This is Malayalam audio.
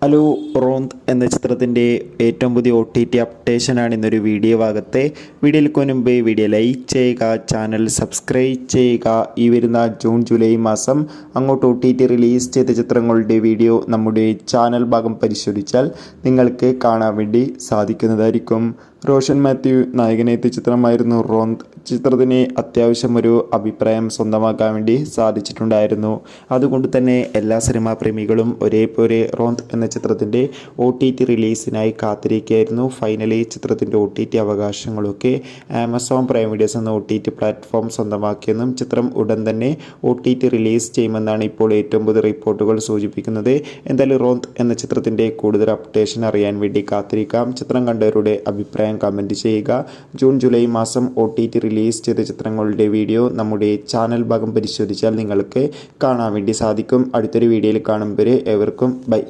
ഹലോ റോന്ത് എന്ന ചിത്രത്തിൻ്റെ ഏറ്റവും പുതിയ OTT അപ്ഡേഷനാണ് ഇന്നൊരു വീഡിയോ ഭാഗത്തെ. വീഡിയോയിൽ മുൻപ് വീഡിയോ ലൈക്ക് ചെയ്യുക, ചാനൽ സബ്സ്ക്രൈബ് ചെയ്യുക. ഈ വരുന്ന ജൂൺ ജൂലൈ മാസം അങ്ങോട്ട് OTT റിലീസ് ചെയ്ത ചിത്രങ്ങളുടെ വീഡിയോ നമ്മുടെ ചാനൽ ഭാഗം പരിശോധിച്ചാൽ നിങ്ങൾക്ക് കാണാൻ വേണ്ടി സാധിക്കുന്നതായിരിക്കും. റോഷൻ മാത്യു നായകനെത്തിയ ചിത്രമായിരുന്നു റോന്ത്. ചിത്രത്തിന് അത്യാവശ്യം ഒരു അഭിപ്രായം സ്വന്തമാക്കാൻ വേണ്ടി സാധിച്ചിട്ടുണ്ടായിരുന്നു. അതുകൊണ്ട് തന്നെ എല്ലാ സിനിമാ പ്രേമികളും ഒരേപോലെ റോന്ത് എന്ന ചിത്രത്തിൻ്റെ OTT റിലീസിനായി കാത്തിരിക്കുകയായിരുന്നു. ഫൈനലി ചിത്രത്തിൻ്റെ OTT അവകാശങ്ങളൊക്കെ ആമസോൺ പ്രൈം വീഡിയോസ് എന്ന OTT പ്ലാറ്റ്ഫോം സ്വന്തമാക്കിയെന്നും ചിത്രം ഉടൻ തന്നെ OTT റിലീസ് ചെയ്യുമെന്നാണ് ഇപ്പോൾ ഏറ്റവും പുതിയ റിപ്പോർട്ടുകൾ സൂചിപ്പിക്കുന്നത്. എന്തായാലും റോന്ത് എന്ന ചിത്രത്തിൻ്റെ കൂടുതൽ അപ്ഡേഷൻ അറിയാൻ വേണ്ടി കാത്തിരിക്കാം. ചിത്രം കണ്ടവരുടെ അഭിപ്രായം കമൻറ്റ് ചെയ്യുക. ജൂൺ ജൂലൈ മാസം OTT റിലീസ് ചെയ്ത ചിത്രങ്ങളുടെ വീഡിയോ നമ്മുടെ ചാനൽ ഭാഗം പരിശോധിച്ചാൽ നിങ്ങൾക്ക് കാണാൻ വേണ്ടി സാധിക്കും. അടുത്തൊരു വീഡിയോയിൽ കാണും വരെ ഏവർക്കും ബൈ.